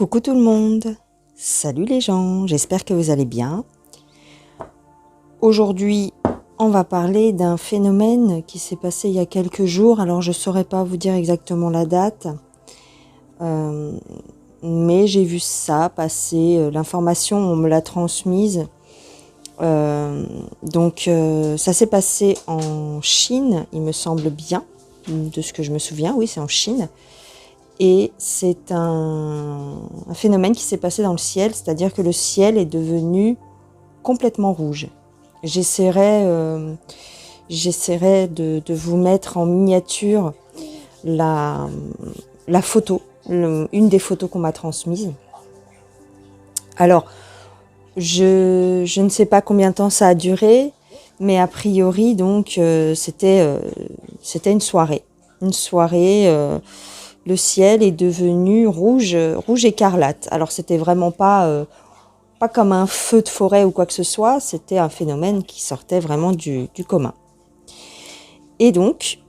Coucou tout le monde, salut les gens, j'espère que vous allez bien. Aujourd'hui, on va parler d'un phénomène qui s'est passé il y a quelques jours. Alors je ne saurais pas vous dire exactement la date, mais j'ai vu ça passer, l'information on me l'a transmise. Ça s'est passé en Chine, il me semble bien, de ce que je me souviens, oui c'est en Chine. Et c'est un phénomène qui s'est passé dans le ciel, c'est-à-dire que le ciel est devenu complètement rouge. J'essaierai de vous mettre en miniature la photo, une des photos qu'on m'a transmises. Alors, je ne sais pas combien de temps ça a duré, mais a priori, donc, c'était une soirée. Une soirée... le ciel est devenu rouge écarlate. Alors c'était vraiment pas comme un feu de forêt ou quoi que ce soit, c'était un phénomène qui sortait vraiment du commun. Et donc,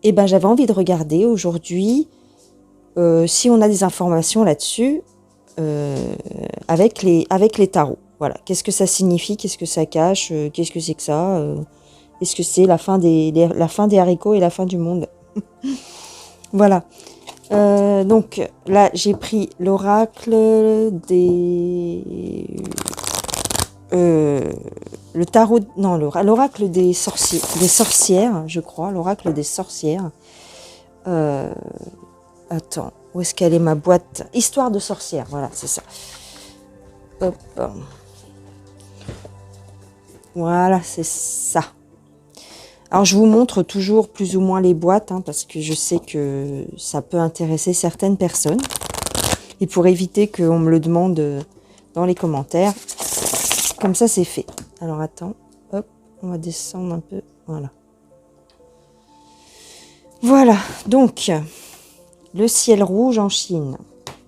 j'avais envie de regarder aujourd'hui si on a des informations là-dessus avec les tarots. Voilà, qu'est-ce que ça signifie, qu'est-ce que ça cache, qu'est-ce que c'est que ça, est-ce que c'est la fin des haricots et la fin du monde? Voilà. Donc là j'ai pris l'oracle le tarot, non, l'oracle des sorcières, je crois, l'oracle des sorcières. Attends, où est-ce qu'elle est ma boîte? Histoire de sorcière, voilà, c'est ça. Hop. Voilà, c'est ça. Alors je vous montre toujours plus ou moins les boîtes, parce que je sais que ça peut intéresser certaines personnes. Et pour éviter qu'on me le demande dans les commentaires, comme ça c'est fait. Alors attends, hop, on va descendre un peu, voilà. Voilà, donc, le ciel rouge en Chine.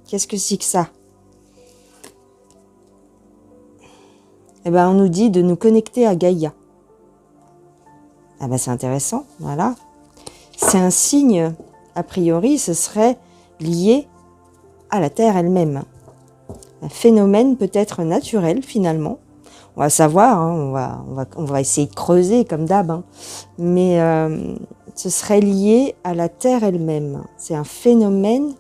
Qu'est-ce que c'est que ça? Eh bien on nous dit de nous connecter à Gaïa. Ah ben c'est intéressant, voilà. C'est un signe, a priori, ce serait lié à la Terre elle-même. Un phénomène peut-être naturel finalement. On va savoir, on va essayer de creuser comme d'hab. Mais ce serait lié à la Terre elle-même. C'est un phénomène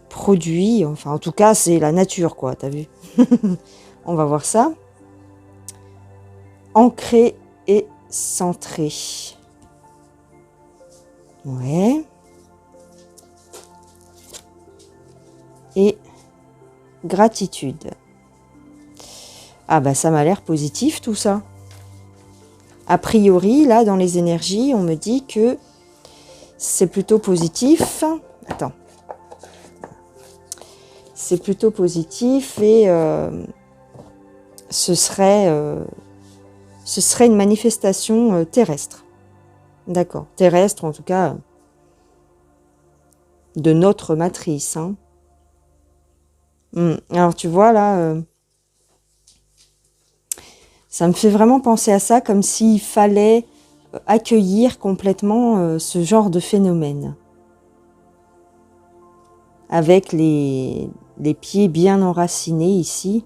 produit, enfin en tout cas c'est la nature quoi, t'as vu? On va voir ça. Ancré et centré. Ouais. Et gratitude. Ah bah ça m'a l'air positif tout ça. A priori, là dans les énergies, on me dit que c'est plutôt positif. Attends. C'est plutôt positif et ce serait une manifestation terrestre. D'accord. Terrestre, en tout cas, de notre matrice. Alors, tu vois, là, ça me fait vraiment penser à ça, comme s'il fallait accueillir complètement ce genre de phénomène. Avec les pieds bien enracinés ici,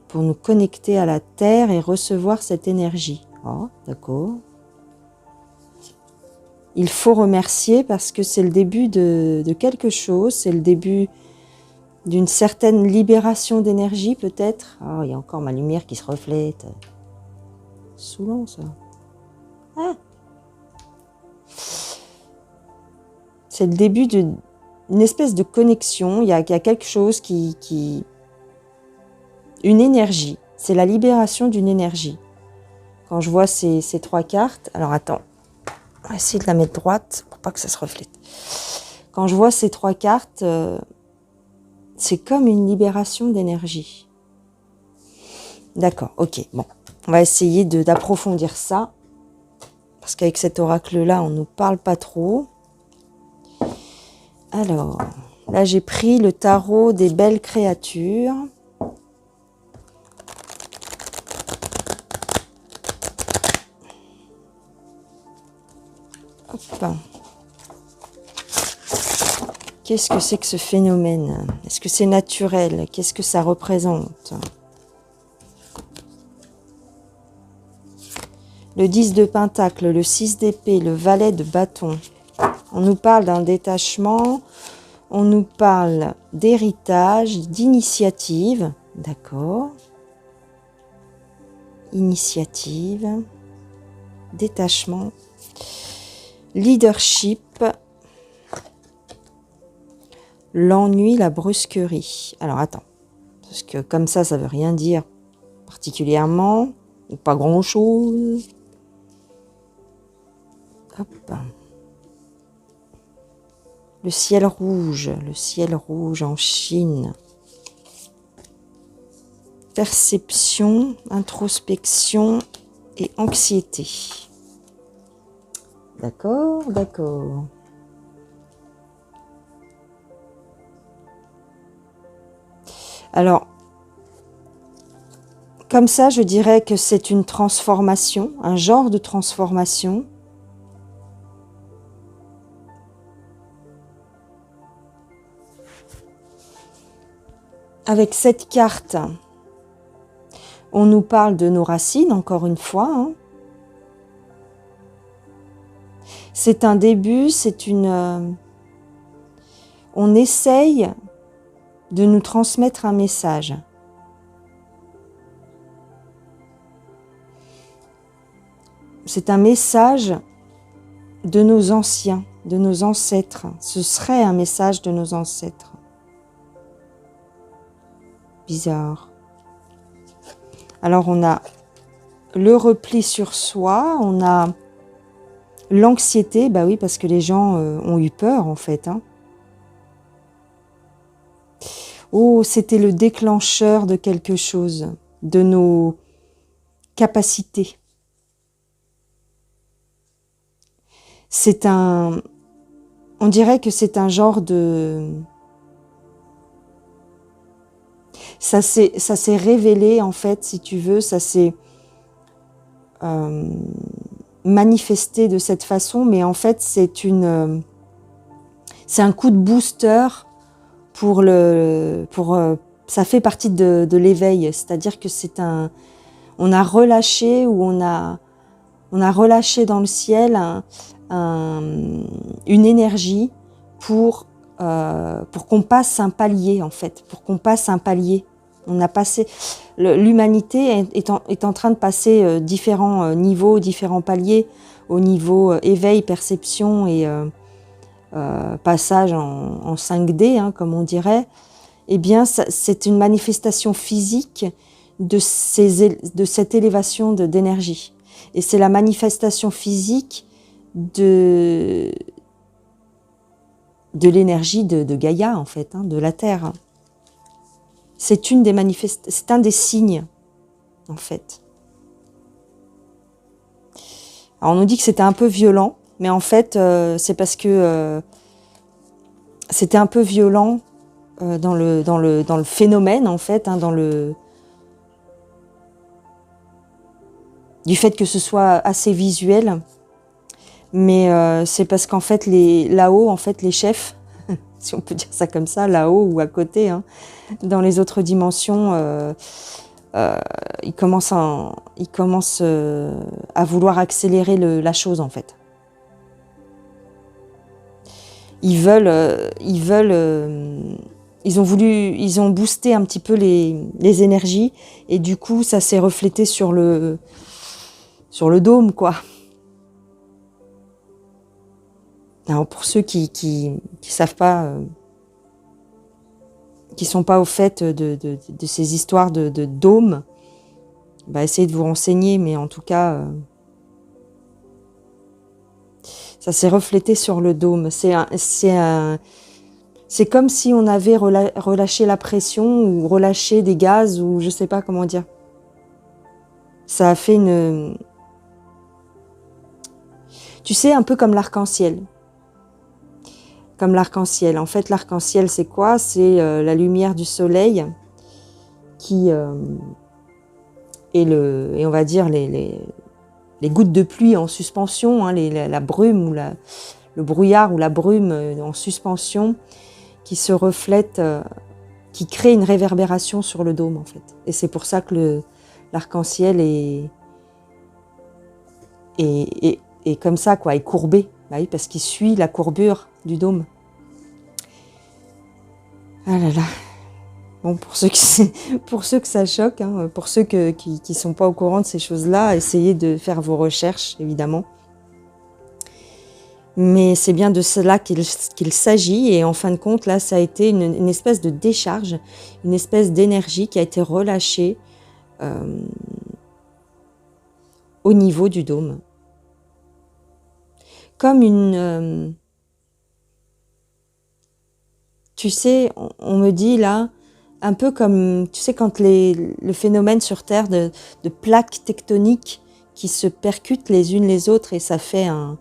pour nous connecter à la Terre et recevoir cette énergie. Oh, d'accord. Il faut remercier parce que c'est le début de quelque chose, c'est le début d'une certaine libération d'énergie peut-être. Oh, il y a encore ma lumière qui se reflète. Saoulant ça. Ah. C'est le début d'une espèce de connexion, il y a quelque chose qui... Une énergie, c'est la libération d'une énergie. Quand je vois ces trois cartes, alors attends, on va essayer de la mettre droite pour pas que ça se reflète. Quand je vois ces trois cartes, c'est comme une libération d'énergie. D'accord, ok, bon. On va essayer d'approfondir ça. Parce qu'avec cet oracle-là, on ne nous parle pas trop. Alors, là j'ai pris le tarot des belles créatures. Hop. Qu'est-ce que c'est que ce phénomène? Est-ce que c'est naturel? Qu'est-ce que ça représente? Le 10 de Pentacle, le 6 d'épée, le valet de bâton. On nous parle d'un détachement, on nous parle d'héritage, d'initiative. D'accord. Initiative, détachement, leadership, l'ennui, la brusquerie. Alors attends, parce que comme ça veut rien dire particulièrement, ou pas grand-chose. Hop. Le ciel rouge en Chine. Perception, introspection et anxiété. D'accord, d'accord. Alors, comme ça, je dirais que c'est une transformation, un genre de transformation. Avec cette carte, on nous parle de nos racines, encore une fois. Hein. C'est un début, on essaye de nous transmettre un message. C'est un message de nos anciens, de nos ancêtres. Ce serait un message de nos ancêtres. Bizarre. Alors on a le repli sur soi, on a l'anxiété, bah oui, parce que les gens ont eu peur en fait. Hein. Oh, c'était le déclencheur de quelque chose, de nos capacités. On dirait que c'est un genre de... Ça s'est révélé, en fait, si tu veux, ça s'est manifesté de cette façon, mais en fait, c'est un coup de booster ça fait partie de l'éveil, c'est-à-dire que on a relâché ou on a relâché dans le ciel une énergie pour qu'on passe un palier, en fait, pour qu'on passe un palier. On a passé, l'humanité est en train de passer différents niveaux, différents paliers, au niveau éveil, perception et passage en 5D, hein, comme on dirait. Eh bien, c'est une manifestation physique de cette élévation d'énergie. Et c'est la manifestation physique de l'énergie de Gaïa, en fait, hein, de la Terre. C'est c'est un des signes, en fait. Alors, on nous dit que c'était un peu violent, mais en fait, c'est parce que c'était un peu violent dans le phénomène, en fait, hein, du fait que ce soit assez visuel. Mais c'est parce qu'en fait, là-haut, en fait, les chefs, si on peut dire ça comme ça, là-haut ou à côté, hein, dans les autres dimensions, ils commencent à vouloir accélérer la chose, en fait. Ils ont boosté un petit peu les énergies et du coup, ça s'est reflété sur le dôme, quoi. Alors pour ceux qui savent pas, qui sont pas au fait de ces histoires de dôme, bah essayez de vous renseigner, mais en tout cas, ça s'est reflété sur le dôme. C'est comme si on avait relâché la pression ou relâché des gaz ou je sais pas comment dire. Ça a fait tu sais, un peu comme l'arc-en-ciel. Comme l'arc-en-ciel. En fait, l'arc-en-ciel, c'est quoi? C'est la lumière du soleil qui et on va dire les gouttes de pluie en suspension, hein, la brume ou le brouillard ou la brume en suspension qui se reflète, qui crée une réverbération sur le dôme en fait. Et c'est pour ça que l'arc-en-ciel est comme ça, quoi, est courbé. Bah oui, parce qu'il suit la courbure du dôme. Ah là là. Bon, pour ceux que ça choque, hein, pour ceux qui ne sont pas au courant de ces choses-là, essayez de faire vos recherches, évidemment. Mais c'est bien de cela qu'il s'agit. Et en fin de compte, là, ça a été une espèce de décharge, une espèce d'énergie qui a été relâchée au niveau du dôme. Comme une... tu sais, on me dit là, un peu comme, tu sais, quand le phénomène sur Terre de plaques tectoniques qui se percutent les unes les autres et ça fait un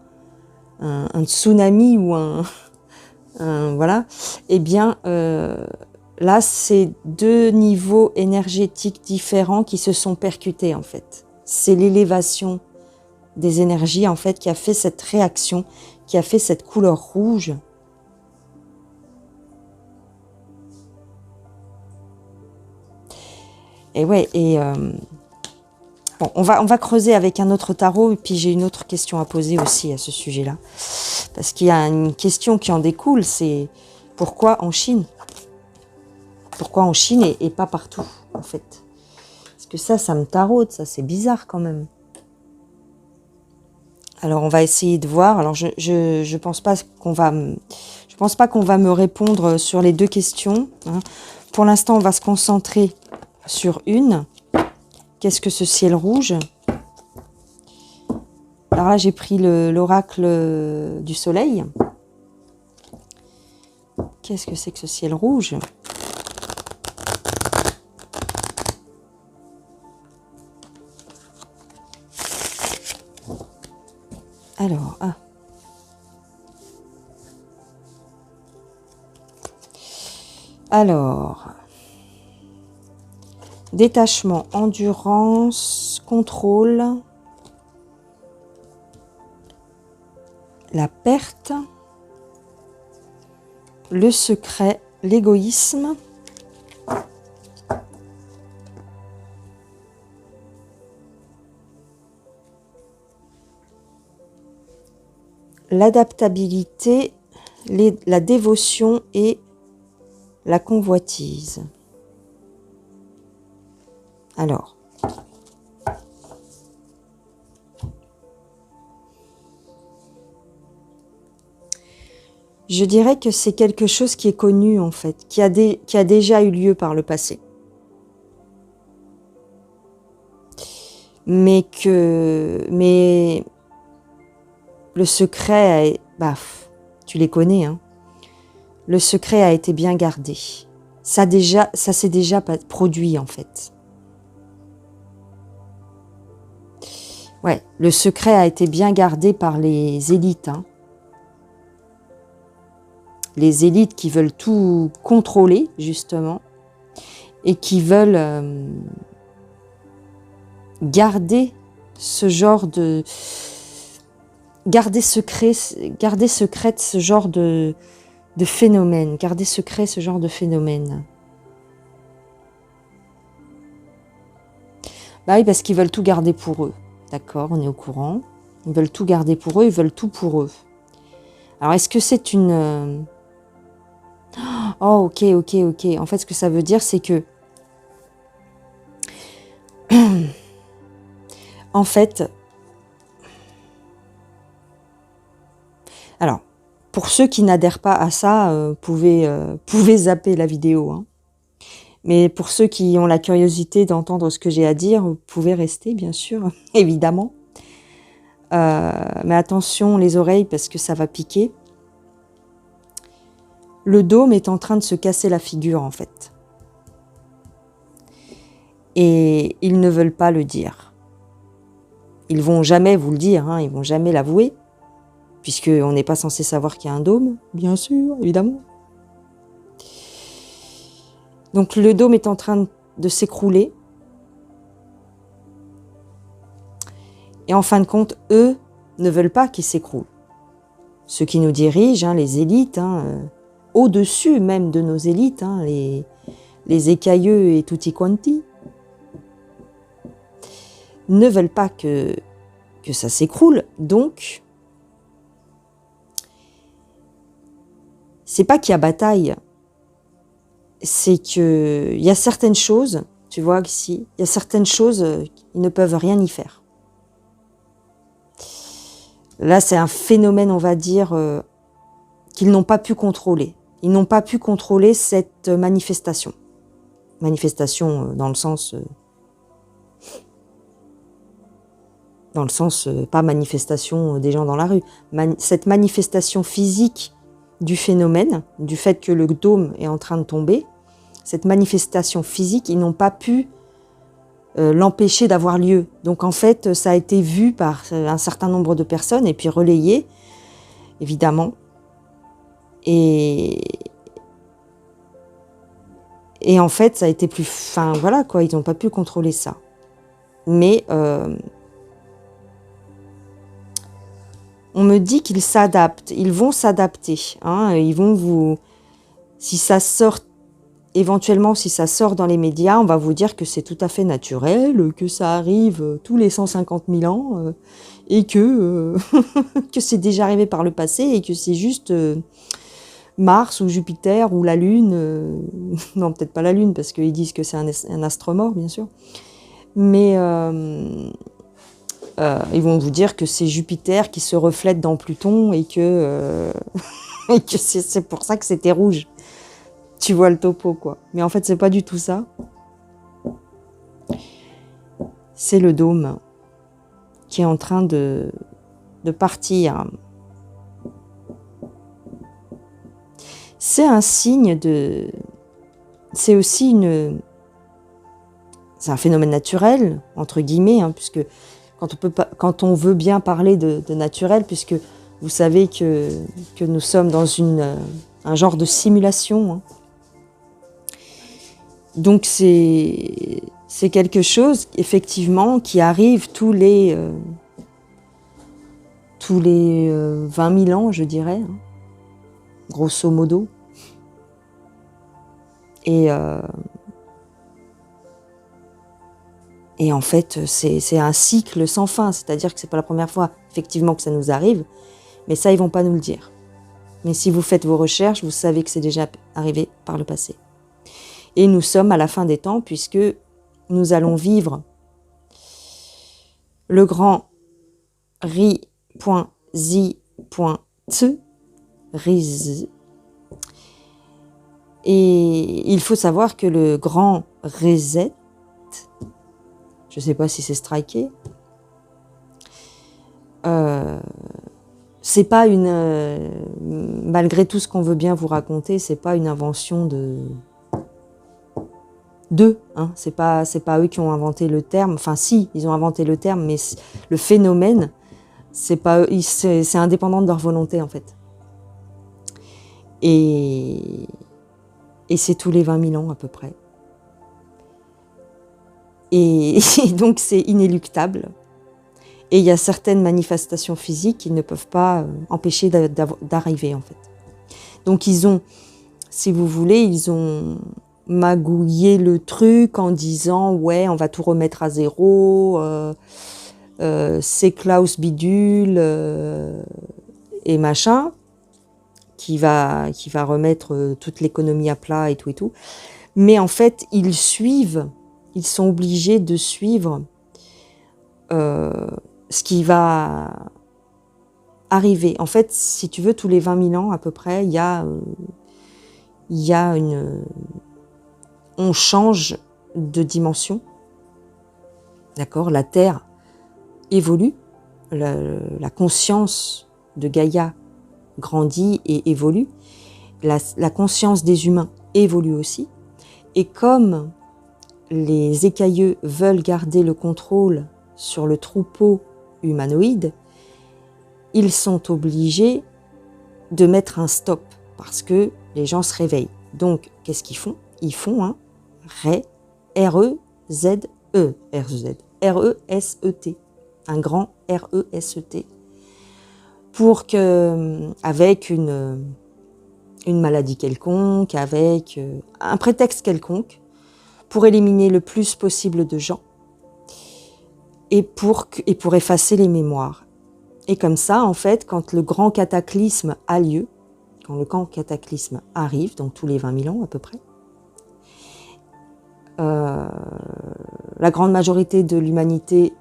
tsunami ou voilà, eh bien, là, c'est deux niveaux énergétiques différents qui se sont percutés, en fait. C'est l'élévation des énergies, en fait, qui a fait cette réaction, qui a fait cette couleur rouge. Et ouais, bon, on va creuser avec un autre tarot, et puis j'ai une autre question à poser aussi à ce sujet-là. Parce qu'il y a une question qui en découle, c'est pourquoi en Chine? Pourquoi en Chine et pas partout, en fait? Parce que ça me taraude, ça, c'est bizarre quand même. Alors, on va essayer de voir. Alors, je pense pas qu'on va me répondre sur les deux questions, hein. Pour l'instant, on va se concentrer sur une. Qu'est-ce que ce ciel rouge? Alors là, j'ai pris l'oracle du soleil. Qu'est-ce que c'est que ce ciel rouge? Alors, Alors, détachement, endurance, contrôle, la perte, le secret, l'égoïsme, l'adaptabilité, la dévotion et la convoitise. Alors, je dirais que c'est quelque chose qui est connu en fait, qui a déjà eu lieu par le passé. Mais le secret, tu les connais, hein. Le secret a été bien gardé. Ça s'est déjà produit en fait. Ouais, le secret a été bien gardé par les élites, hein. Les élites qui veulent tout contrôler, justement, et qui veulent garder ce genre de... Garder secrète ce genre de phénomène. Garder secret ce genre de phénomène. Bah oui, parce qu'ils veulent tout garder pour eux. D'accord, on est au courant. Ils veulent tout garder pour eux, ils veulent tout pour eux. Alors, est-ce que c'est une... Oh, ok. En fait, ce que ça veut dire, c'est que... En fait... Alors, pour ceux qui n'adhèrent pas à ça, pouvez zapper la vidéo, hein. Mais pour ceux qui ont la curiosité d'entendre ce que j'ai à dire, vous pouvez rester, bien sûr, évidemment. Mais attention les oreilles parce que ça va piquer. Le dôme est en train de se casser la figure, en fait. Et ils ne veulent pas le dire. Ils vont jamais vous le dire, hein, ils vont jamais l'avouer, puisqu'on n'est pas censé savoir qu'il y a un dôme, bien sûr, évidemment. Donc le dôme est en train de s'écrouler. Et en fin de compte, eux ne veulent pas qu'il s'écroule. Ceux qui nous dirigent, hein, les élites, au-dessus même de nos élites, hein, les écailleux et tutti quanti, ne veulent pas que ça s'écroule. Donc, c'est pas qu'il y a bataille, c'est qu'il y a certaines choses, tu vois ici, il y a certaines choses, ils ne peuvent rien y faire. Là, c'est un phénomène, on va dire, qu'ils n'ont pas pu contrôler. Ils n'ont pas pu contrôler cette manifestation. Manifestation dans le sens... pas manifestation des gens dans la rue. Cette manifestation physique du phénomène, du fait que le dôme est en train de tomber, cette manifestation physique, ils n'ont pas pu l'empêcher d'avoir lieu. Donc en fait, ça a été vu par un certain nombre de personnes et puis relayé, évidemment. Et en fait, ça a été plus... Enfin, voilà, quoi, ils n'ont pas pu contrôler ça. Mais on me dit qu'ils s'adaptent, ils vont s'adapter. Hein, ils vont vous... Si ça sort, éventuellement, si ça sort dans les médias, on va vous dire que c'est tout à fait naturel, que ça arrive tous les 150 000 ans, et que c'est déjà arrivé par le passé, et que c'est juste... Mars ou Jupiter ou la Lune, non peut-être pas la Lune parce qu'ils disent que c'est un astre mort bien sûr, mais ils vont vous dire que c'est Jupiter qui se reflète dans Pluton et que, et que c'est pour ça que c'était rouge. Tu vois le topo quoi. Mais en fait c'est pas du tout ça. C'est le dôme qui est en train de partir. C'est un signe de... C'est aussi une... C'est un phénomène naturel, entre guillemets, hein, puisque quand on veut bien parler de naturel, puisque vous savez que nous sommes dans un genre de simulation. Hein. Donc c'est quelque chose, effectivement, qui arrive tous les 20 000 ans, je dirais, hein, grosso modo. Et en fait, c'est un cycle sans fin, c'est-à-dire que c'est pas la première fois, effectivement, que ça nous arrive, mais ça, ils vont pas nous le dire. Mais si vous faites vos recherches, vous savez que c'est déjà arrivé par le passé. Et nous sommes à la fin des temps, puisque nous allons vivre le grand Ri.Zi.T, Riz. Et il faut savoir que le grand reset, je ne sais pas si c'est striké, c'est pas une... malgré tout ce qu'on veut bien vous raconter, c'est pas une invention d'eux, hein, c'est pas eux qui ont inventé le terme, enfin si, ils ont inventé le terme, mais le phénomène, c'est pas eux, c'est indépendant de leur volonté en fait. Et c'est tous les 20 000 ans à peu près. Et donc c'est inéluctable. Et il y a certaines manifestations physiques qui ne peuvent pas empêcher d'arriver en fait. Donc ils ont, si vous voulez, ils ont magouillé le truc en disant ouais, on va tout remettre à zéro, c'est Klaus Bidule et machin. Qui va remettre toute l'économie à plat et tout et tout. Mais en fait, ils sont obligés de suivre ce qui va arriver. En fait, si tu veux, tous les 20 000 ans à peu près, il y a on change de dimension. D'accord ? La Terre évolue, la conscience de Gaïa grandit et évolue, la conscience des humains évolue aussi, et comme les écailleux veulent garder le contrôle sur le troupeau humanoïde, ils sont obligés de mettre un stop, parce que les gens se réveillent. Donc, qu'est-ce qu'ils font ? Ils font un R-E-Z-E, R-E-S-E-T, un grand R-E-S-E-T, pour que, avec une une maladie quelconque, avec un prétexte quelconque, pour éliminer le plus possible de gens et pour effacer les mémoires. Et comme ça, en fait, quand le grand cataclysme a lieu, quand le grand cataclysme arrive, donc tous les 20 000 ans à peu près, la grande majorité de l'humanité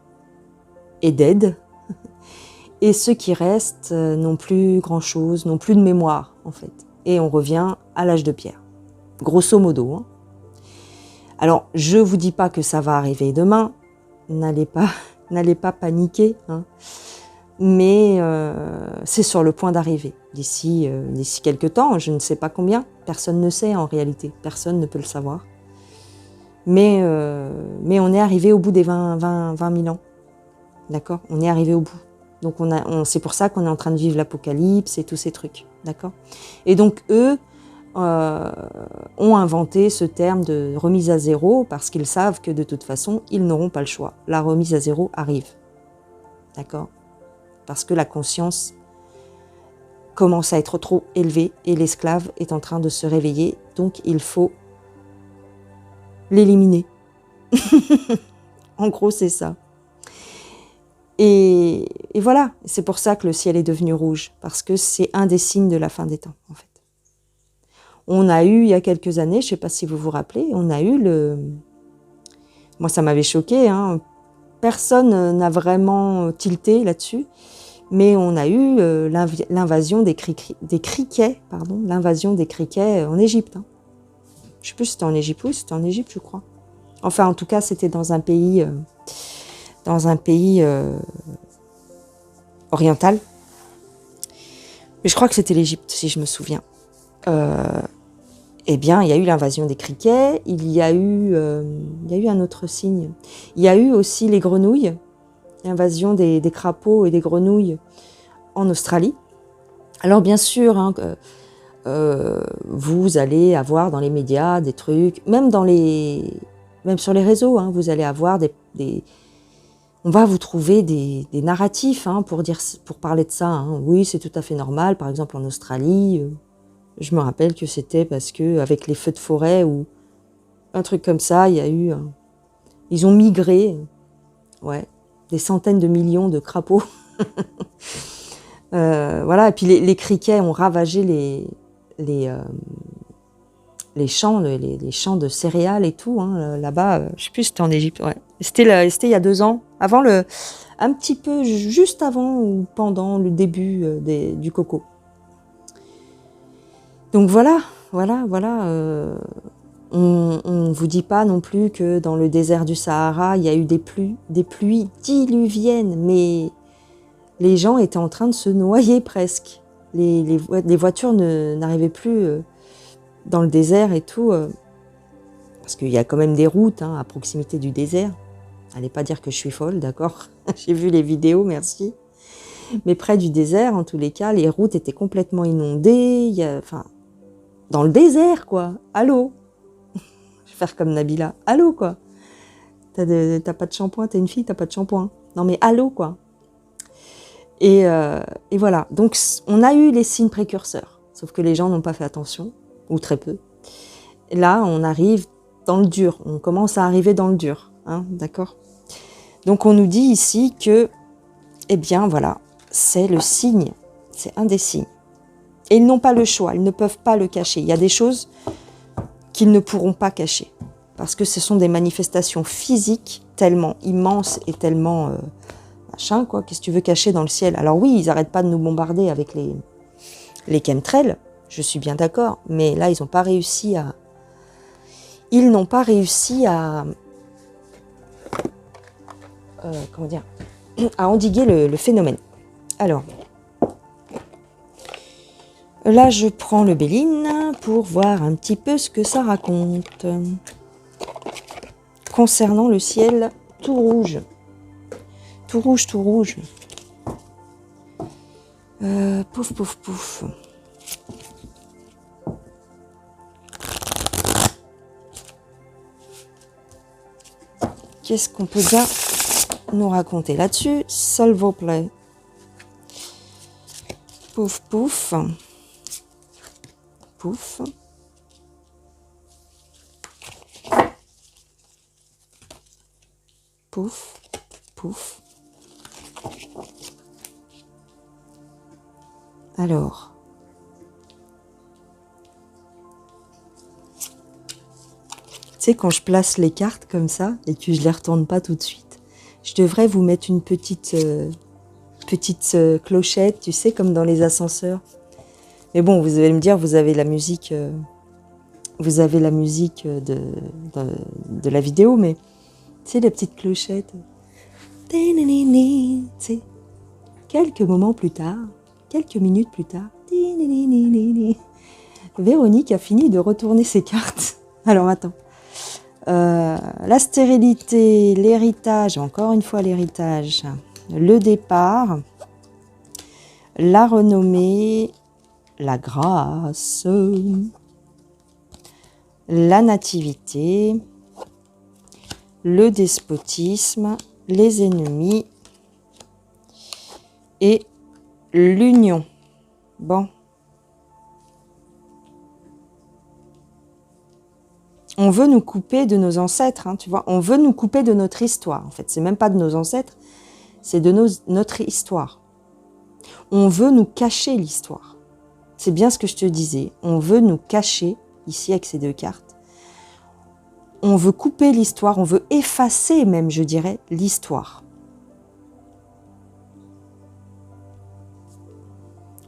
est dead, et ceux qui restent n'ont plus grand-chose, n'ont plus de mémoire, en fait. Et on revient à l'âge de pierre, grosso modo. Hein. Alors, je ne vous dis pas que ça va arriver demain, n'allez pas paniquer, hein. Mais c'est sur le point d'arriver. D'ici quelques temps, je ne sais pas combien, personne ne sait en réalité, personne ne peut le savoir. Mais on est arrivé au bout des 20 000 ans, d'accord? On est arrivé au bout. Donc c'est pour ça qu'on est en train de vivre l'apocalypse et tous ces trucs, d'accord? Et donc eux ont inventé ce terme de remise à zéro parce qu'ils savent que de toute façon, ils n'auront pas le choix. La remise à zéro arrive, d'accord? Parce que la conscience commence à être trop élevée et l'esclave est en train de se réveiller, donc il faut l'éliminer. En gros, c'est ça. Et voilà, c'est pour ça que le ciel est devenu rouge, parce que c'est un des signes de la fin des temps, en fait. On a eu, il y a quelques années, je ne sais pas si vous vous rappelez, on a eu Moi, ça m'avait choqué, hein. Personne n'a vraiment tilté là-dessus, mais on a eu l'invasion des criquets, l'invasion des criquets en Égypte. Hein. Je ne sais plus si c'était en Égypte, oui, c'était en Égypte, je crois. Enfin, en tout cas, c'était dans un pays oriental. Mais je crois que c'était l'Égypte, si je me souviens. Eh bien, il y a eu l'invasion des criquets, il y a eu un autre signe. Il y a eu aussi les grenouilles, l'invasion des crapauds et des grenouilles en Australie. Alors bien sûr, hein, vous allez avoir dans les médias des trucs, même sur les réseaux, hein, vous allez avoir on va vous trouver des narratifs hein, pour parler de ça. Hein. Oui, c'est tout à fait normal. Par exemple, en Australie, je me rappelle que c'était parce que avec les feux de forêt ou un truc comme ça, il y a eu, ils ont migré, ouais, des centaines de millions de crapauds. Voilà, et puis les criquets ont ravagé les champs, les champs de céréales et tout, hein, là-bas, je sais plus si c'était en Égypte, ouais. C'était il y a 2 ans, un petit peu juste avant ou pendant le début du coco. Donc voilà, on ne vous dit pas non plus que dans le désert du Sahara, il y a eu des pluies diluviennes, mais les gens étaient en train de se noyer presque. Les voitures n'arrivaient plus dans le désert et tout, parce qu'il y a quand même des routes hein, à proximité du désert. Allez pas dire que je suis folle, d'accord? J'ai vu les vidéos, merci. Mais près du désert, en tous les cas, les routes étaient complètement inondées. Dans le désert, quoi. Allô? Je vais faire comme Nabila. Allô, quoi. T'as pas de shampoing, t'es une fille, t'as pas de shampoing. Non, mais allô, quoi. Et voilà. Donc, on a eu les signes précurseurs. Sauf que les gens n'ont pas fait attention, ou très peu. Et là, on arrive dans le dur. On commence à arriver dans le dur. Hein, d'accord? Donc, on nous dit ici que, eh bien, voilà, c'est le signe. C'est un des signes. Et ils n'ont pas le choix, ils ne peuvent pas le cacher. Il y a des choses qu'ils ne pourront pas cacher. Parce que ce sont des manifestations physiques tellement immenses et tellement machin, quoi. Qu'est-ce que tu veux cacher dans le ciel? Alors oui, ils n'arrêtent pas de nous bombarder avec les chemtrails, je suis bien d'accord. Mais là, ils n'ont pas réussi à... comment dire? À endiguer le phénomène. Alors... Là, je prends le Béline pour voir un petit peu ce que ça raconte. Concernant le ciel tout rouge. Tout rouge, tout rouge. Pouf, pouf, pouf. Qu'est-ce qu'on peut bien nous raconter là-dessus? S'il vous plaît. Pouf, pouf. pouf. Pouf, pouf. Alors, tu sais, quand je place les cartes comme ça et que je les retourne pas tout de suite, je devrais vous mettre une petite clochette, tu sais, comme dans les ascenseurs. Mais bon, vous allez me dire, vous avez la musique de la vidéo, mais tu sais, les petites clochettes. Tu sais, quelques moments plus tard, quelques minutes plus tard, Véronique a fini de retourner ses cartes. Alors, attends. La stérilité, l'héritage, encore une fois l'héritage, le départ, la renommée, la grâce, la nativité, le despotisme, les ennemis et l'union. Bon. On veut nous couper de nos ancêtres, hein, tu vois. On veut nous couper de notre histoire. En fait, c'est même pas de nos ancêtres, c'est de notre histoire. On veut nous cacher l'histoire. C'est bien ce que je te disais. On veut nous cacher, ici avec ces deux cartes. On veut couper l'histoire, on veut effacer même, je dirais, l'histoire.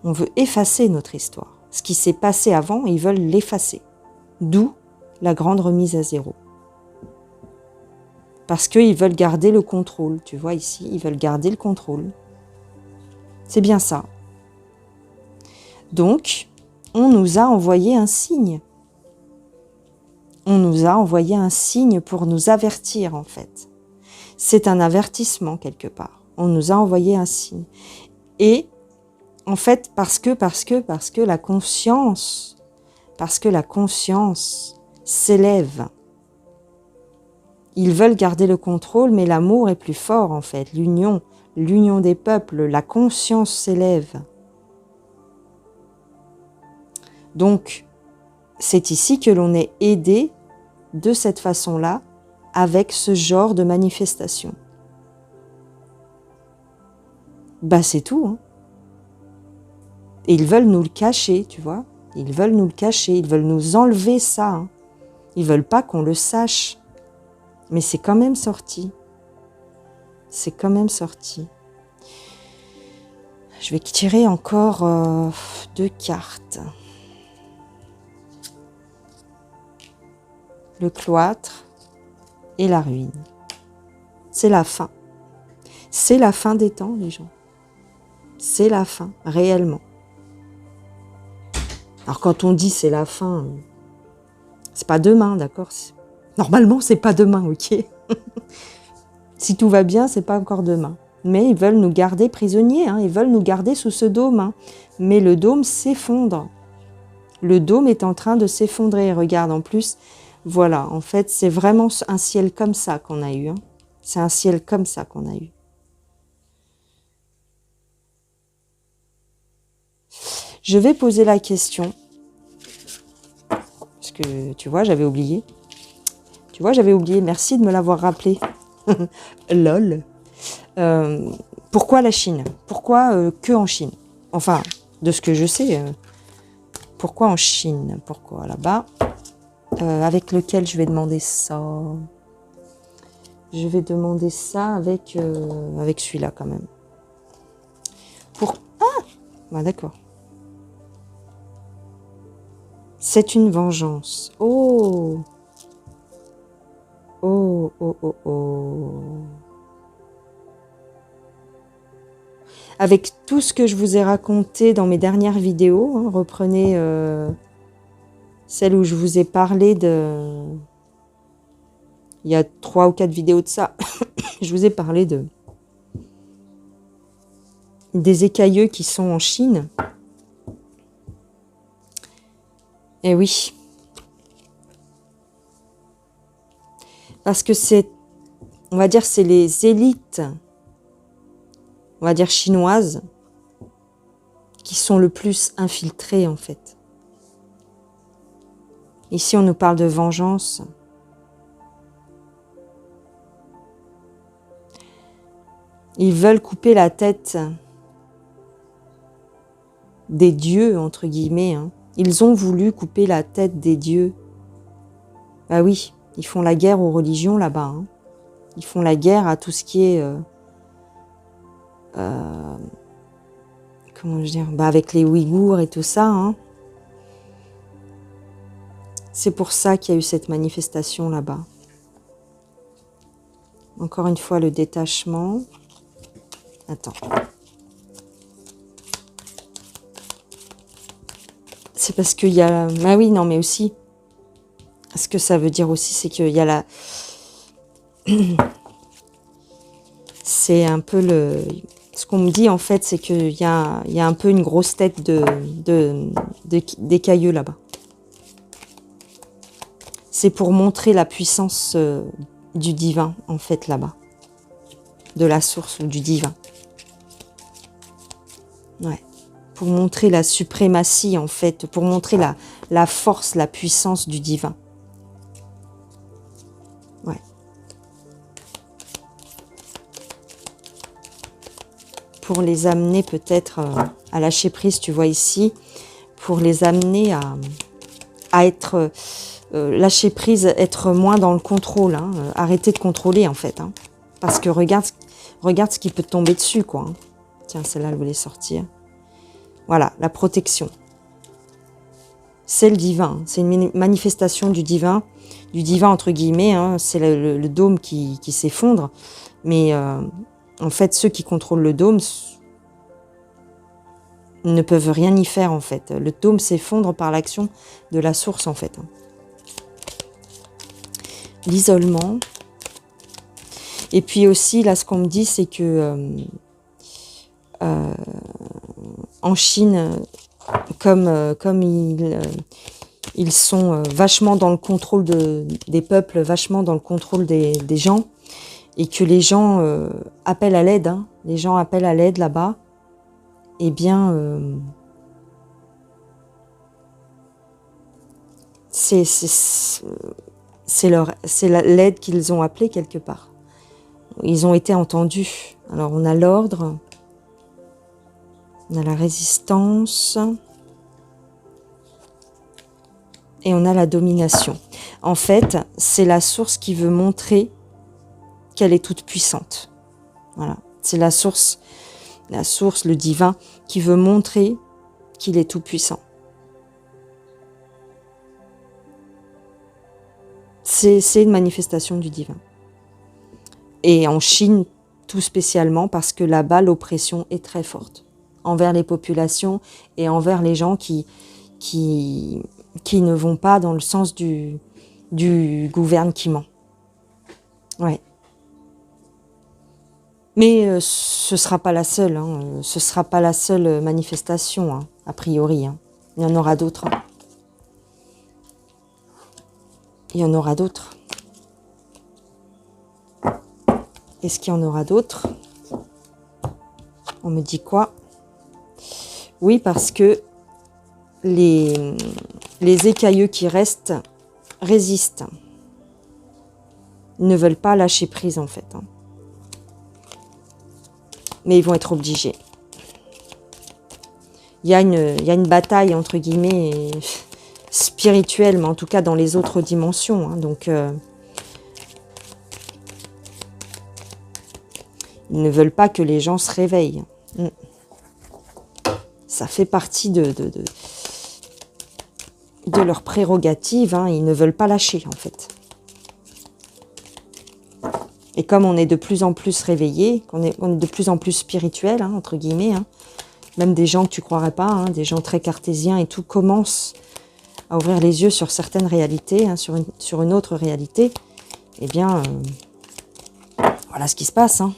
On veut effacer notre histoire. Ce qui s'est passé avant, ils veulent l'effacer. D'où la grande remise à zéro. Parce qu'ils veulent garder le contrôle. Tu vois ici, ils veulent garder le contrôle. C'est bien ça. Donc, on nous a envoyé un signe. On nous a envoyé un signe pour nous avertir, en fait. C'est un avertissement, quelque part. On nous a envoyé un signe. Et, en fait, parce que la conscience s'élève. Ils veulent garder le contrôle, mais l'amour est plus fort, en fait. L'union des peuples, la conscience s'élève. Donc, c'est ici que l'on est aidé de cette façon-là, avec ce genre de manifestation. Bah, c'est tout, hein. Et ils veulent nous le cacher, tu vois. Ils veulent nous le cacher, ils veulent nous enlever ça, hein. Ils veulent pas qu'on le sache. Mais c'est quand même sorti. C'est quand même sorti. Je vais tirer encore 2 cartes. Le cloître et la ruine. C'est la fin. C'est la fin des temps, les gens. C'est la fin, réellement. Alors quand on dit c'est la fin, c'est pas demain, d'accord? Normalement, c'est pas demain, ok? Si tout va bien, c'est pas encore demain. Mais ils veulent nous garder prisonniers, hein, ils veulent nous garder sous ce dôme. Hein. Mais le dôme s'effondre. Le dôme est en train de s'effondrer. Regarde, en plus, voilà, en fait, c'est vraiment un ciel comme ça qu'on a eu. Hein. C'est un ciel comme ça qu'on a eu. Je vais poser la question. Parce que, tu vois, j'avais oublié. Merci de me l'avoir rappelé. Lol. Pourquoi la Chine? Pourquoi que en Chine? Enfin, de ce que je sais, pourquoi en Chine? Pourquoi là-bas? Avec lequel je vais demander ça? Je vais demander ça avec celui-là quand même. Ah, bah, d'accord. C'est une vengeance. Oh. Oh, oh, oh, oh. Avec tout ce que je vous ai raconté dans mes dernières vidéos, hein, reprenez celle où je vous ai parlé de... Il y a 3 ou 4 vidéos de ça. Je vous ai parlé des écailleux qui sont en Chine. Eh oui. Parce que c'est, on va dire, c'est les élites, on va dire chinoises, qui sont le plus infiltrées en fait. Ici, on nous parle de vengeance. Ils veulent couper la tête des dieux, entre guillemets. Hein. Ils ont voulu couper la tête des dieux. Bah oui, ils font la guerre aux religions là-bas. Hein. Ils font la guerre à tout ce qui est... comment je dire, bah avec les Ouïghours et tout ça. Hein. C'est pour ça qu'il y a eu cette manifestation là-bas. Encore une fois, le détachement. Attends. C'est parce qu'il y a... Ah oui, non, mais aussi... Ce que ça veut dire aussi, c'est qu'il y a la... C'est un peu le... Ce qu'on me dit, en fait, c'est qu'il y a un peu une grosse tête d'écailleux là-bas. C'est pour montrer la puissance du divin, en fait, là-bas. De la source ou du divin. Ouais. Pour montrer la suprématie, en fait. Pour montrer la force, la puissance du divin. Ouais. Pour les amener peut-être à lâcher prise, tu vois ici. Pour les amener à être... lâcher prise, être moins dans le contrôle, hein, arrêter de contrôler en fait, hein, parce que regarde ce qui peut te tomber dessus, quoi. Hein. Tiens, celle-là, elle voulait sortir. Voilà, la protection. C'est le divin, c'est une manifestation du divin entre guillemets, hein, c'est le dôme qui s'effondre, mais en fait, ceux qui contrôlent le dôme ne peuvent rien y faire en fait. Le dôme s'effondre par l'action de la source en fait. Hein. L'isolement. Et puis aussi, là, ce qu'on me dit, c'est que en Chine, comme ils sont vachement dans le contrôle des peuples, vachement dans le contrôle des gens, et que les gens appellent à l'aide, hein, les gens appellent à l'aide là-bas, eh bien, c'est l'aide qu'ils ont appelée quelque part. Ils ont été entendus. Alors on a l'ordre, on a la résistance et on a la domination. En fait, c'est la source qui veut montrer qu'elle est toute puissante. Voilà, c'est la source, le divin, qui veut montrer qu'il est tout puissant. C'est une manifestation du divin. Et en Chine, tout spécialement, parce que là-bas, l'oppression est très forte envers les populations et envers les gens qui ne vont pas dans le sens du gouvernement. Ouais. Mais ce ne sera pas la seule, hein. Ce ne sera pas la seule manifestation, hein, a priori. Hein. Il y en aura d'autres. Hein. Il y en aura d'autres. Est-ce qu'il y en aura d'autres? On me dit quoi? Oui, parce que les écailleux qui restent résistent. Ils ne veulent pas lâcher prise, en fait. Hein. Mais ils vont être obligés. Il y a une bataille, entre guillemets, spirituelle, mais en tout cas dans les autres dimensions. Hein. Donc, ils ne veulent pas que les gens se réveillent. Ça fait partie de leurs prérogatives. Hein. Ils ne veulent pas lâcher, en fait. Et comme on est de plus en plus réveillés, on est de plus en plus spirituel, hein, entre guillemets, hein, même des gens que tu ne croirais pas, hein, des gens très cartésiens et tout, commencent à ouvrir les yeux sur certaines réalités, hein, sur une autre réalité, eh bien, voilà ce qui se passe. Hein.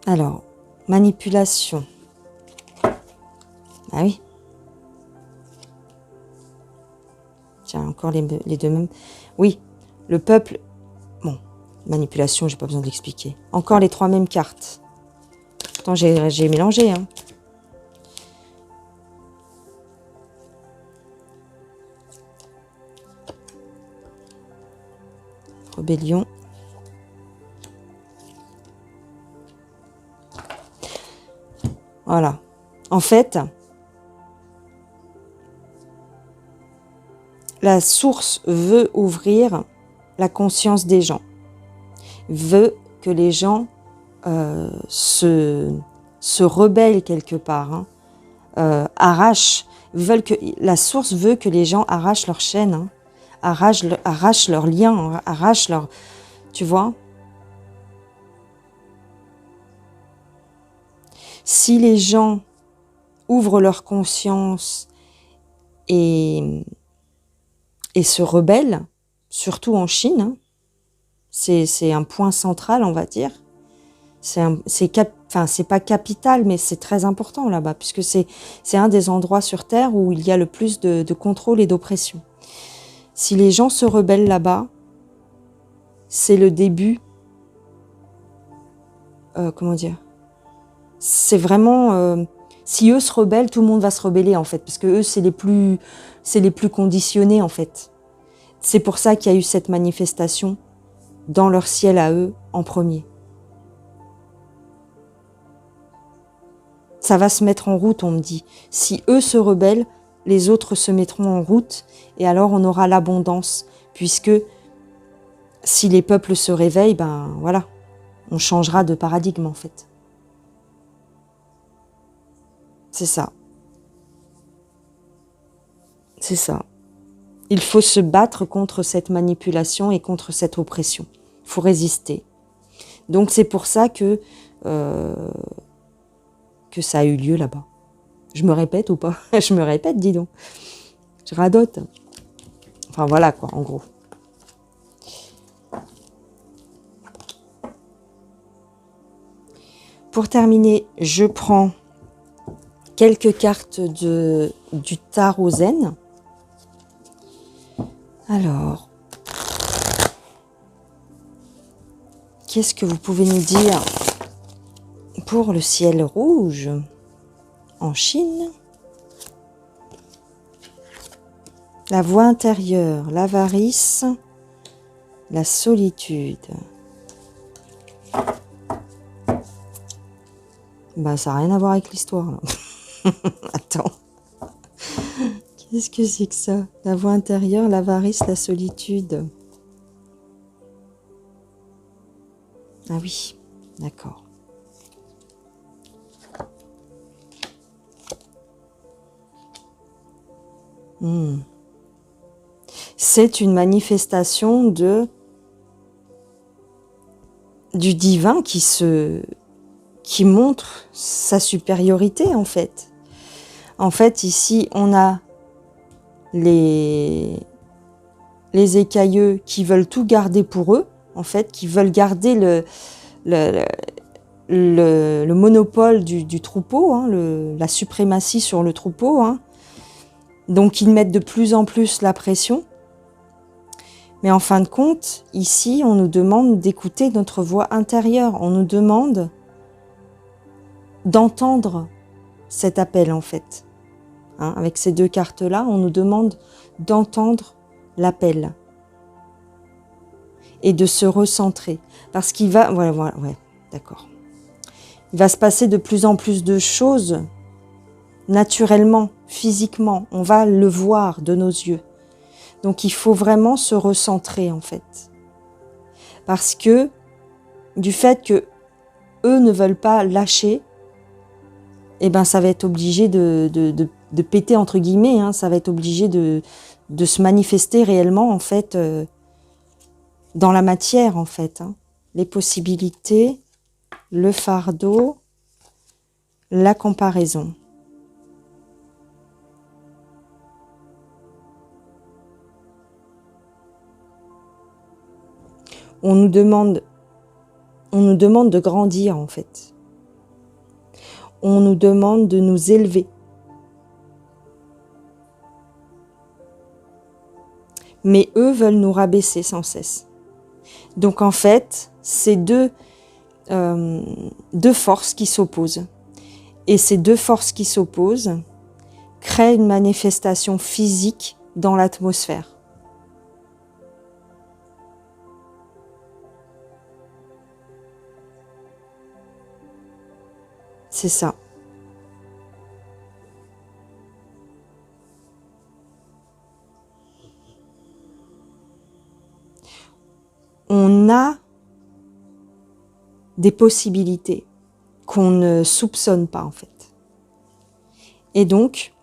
Alors, manipulation. Ah oui. Tiens, encore les deux mêmes. Oui, le peuple... Bon, manipulation, j'ai pas besoin de l'expliquer. Encore les trois mêmes cartes. Pourtant, j'ai mélangé. Hein. Rébellion. Voilà. En fait, la source veut ouvrir la conscience des gens, veut que les gens se rebellent quelque part, hein, arrachent, la source veut que les gens arrachent leur chaîne, hein, arrachent leurs liens, arrachent leur... Tu vois ? Si les gens ouvrent leur conscience et se rebellent, surtout en Chine, hein, c'est un point central, on va dire. C'est pas capital, mais c'est très important là-bas, puisque c'est un des endroits sur Terre où il y a le plus de contrôle et d'oppression. Si les gens se rebellent là-bas, c'est le début. Comment dire ? C'est vraiment... si eux se rebellent, tout le monde va se rebeller en fait, parce que eux c'est les plus conditionnés en fait. C'est pour ça qu'il y a eu cette manifestation dans leur ciel à eux en premier. Ça va se mettre en route, on me dit. Si eux se rebellent, les autres se mettront en route et alors on aura l'abondance, puisque si les peuples se réveillent, ben voilà, on changera de paradigme en fait. C'est ça. C'est ça. Il faut se battre contre cette manipulation et contre cette oppression. Il faut résister. Donc c'est pour ça que ça a eu lieu là-bas. Je me répète ou pas ? Je me répète, dis donc. Je radote. Enfin voilà quoi, en gros. Pour terminer, je prends quelques cartes du tarot zen. Alors, qu'est-ce que vous pouvez nous dire pour le ciel rouge en Chine? La voix intérieure, l'avarice, la solitude. Bah, ça n'a rien à voir avec l'histoire, là. Attends. Qu'est-ce que c'est que ça? La voix intérieure, l'avarice, la solitude. Ah oui, d'accord. C'est une manifestation du divin qui montre sa supériorité en fait. En fait, ici, on a les écailleux qui veulent tout garder pour eux, en fait, qui veulent garder le monopole du troupeau, hein, la suprématie sur le troupeau. Hein. Donc, ils mettent de plus en plus la pression. Mais en fin de compte, ici, on nous demande d'écouter notre voix intérieure. On nous demande d'entendre cet appel, en fait. Hein, avec ces deux cartes-là, on nous demande d'entendre l'appel et de se recentrer. Parce qu'il va... Ouais, d'accord. Il va se passer de plus en plus de choses naturellement, physiquement. On va le voir de nos yeux. Donc il faut vraiment se recentrer en fait. Parce que du fait que eux ne veulent pas lâcher, eh ben ça va être obligé de péter entre guillemets, hein, ça va être obligé de se manifester réellement en fait dans la matière en fait. Hein. Les possibilités, le fardeau, la comparaison. On nous demande de grandir en fait. On nous demande de nous élever. Mais eux veulent nous rabaisser sans cesse. Donc en fait, c'est deux forces qui s'opposent. Et ces deux forces qui s'opposent créent une manifestation physique dans l'atmosphère. C'est ça. On a des possibilités qu'on ne soupçonne pas en fait. Et donc,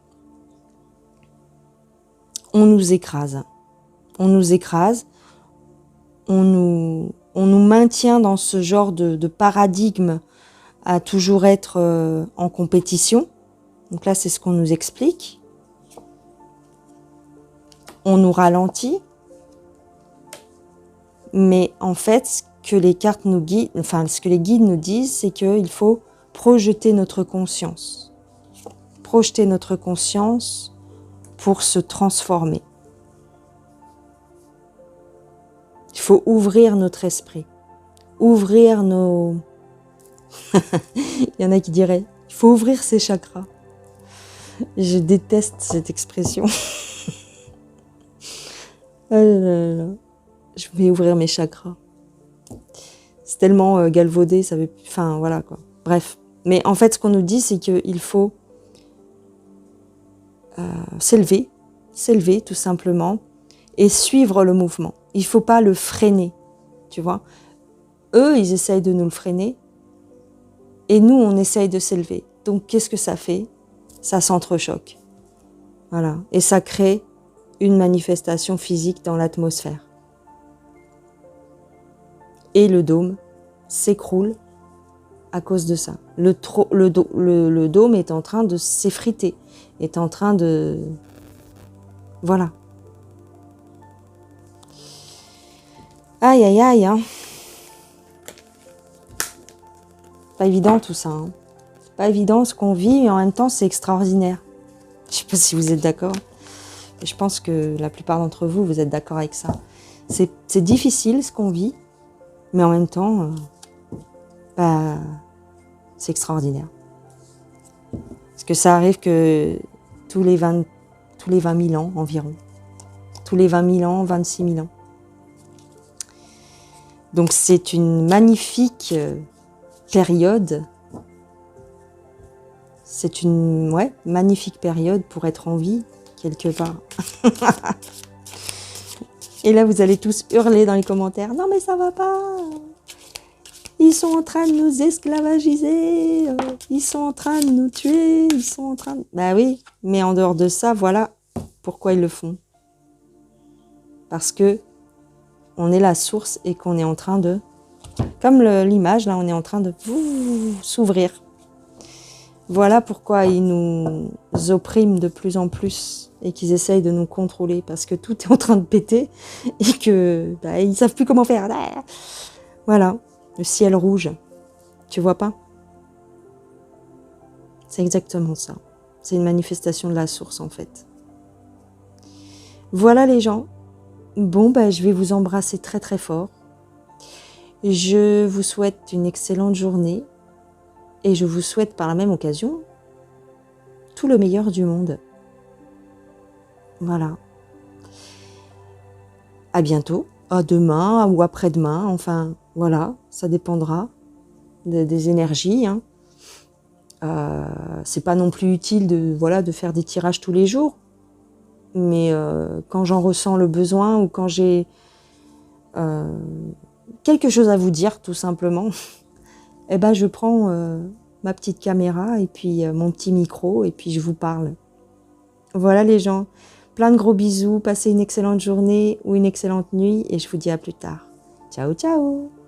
on nous écrase. On nous écrase, on nous maintient dans ce genre de paradigme à toujours être en compétition. Donc là, c'est ce qu'on nous explique. On nous ralentit. Mais en fait, ce que les cartes nous guident, enfin, ce que les guides nous disent, c'est qu'il faut projeter notre conscience. Projeter notre conscience pour se transformer. Il faut ouvrir notre esprit. Ouvrir nos... Il y en a qui diraient, il faut ouvrir ses chakras. Je déteste cette expression. Oh là là là. Je vais ouvrir mes chakras. C'est tellement galvaudé, ça veut... Enfin, voilà quoi. Bref. Mais en fait, ce qu'on nous dit, c'est qu'il faut s'élever tout simplement, et suivre le mouvement. Il ne faut pas le freiner, tu vois. Eux, ils essayent de nous le freiner, et nous, on essaye de s'élever. Donc, qu'est-ce que ça fait? Ça s'entrechoque. Voilà. Et ça crée une manifestation physique dans l'atmosphère. Et le dôme s'écroule à cause de ça. Le dôme est en train de s'effriter, est en train de... Voilà. Aïe, aïe, aïe, hein. Pas évident tout ça, hein. C'est pas évident ce qu'on vit, mais en même temps, c'est extraordinaire. Je sais pas si vous êtes d'accord. Et je pense que la plupart d'entre vous, vous êtes d'accord avec ça. C'est difficile ce qu'on vit, mais en même temps, c'est extraordinaire. Parce que ça arrive que tous les 20 000 ans environ. Tous les 20 000 ans, 26 000 ans. Donc c'est une magnifique période. C'est une magnifique période pour être en vie, quelque part. Et là, vous allez tous hurler dans les commentaires. Non mais ça va pas. Ils sont en train de nous esclavagiser. Ils sont en train de nous tuer. Ils sont en train de... Bah oui, mais en dehors de ça, voilà pourquoi ils le font. Parce que on est la source et qu'on est en train de... Comme l'image, là, on est en train de s'ouvrir. Voilà pourquoi ils nous oppriment de plus en plus et qu'ils essayent de nous contrôler, parce que tout est en train de péter et que ils ne savent plus comment faire. Voilà, le ciel rouge, tu vois pas? C'est exactement ça. C'est une manifestation de la source en fait. Voilà les gens. Bon, je vais vous embrasser très très fort. Je vous souhaite une excellente journée. Et je vous souhaite par la même occasion tout le meilleur du monde. Voilà. À bientôt, à demain ou après-demain. Enfin, voilà, ça dépendra des énergies. Hein. C'est pas non plus utile de faire des tirages tous les jours. Mais quand j'en ressens le besoin ou quand j'ai quelque chose à vous dire, tout simplement, je prends ma petite caméra et puis mon petit micro et puis je vous parle. Voilà les gens, plein de gros bisous, passez une excellente journée ou une excellente nuit et je vous dis à plus tard. Ciao, ciao!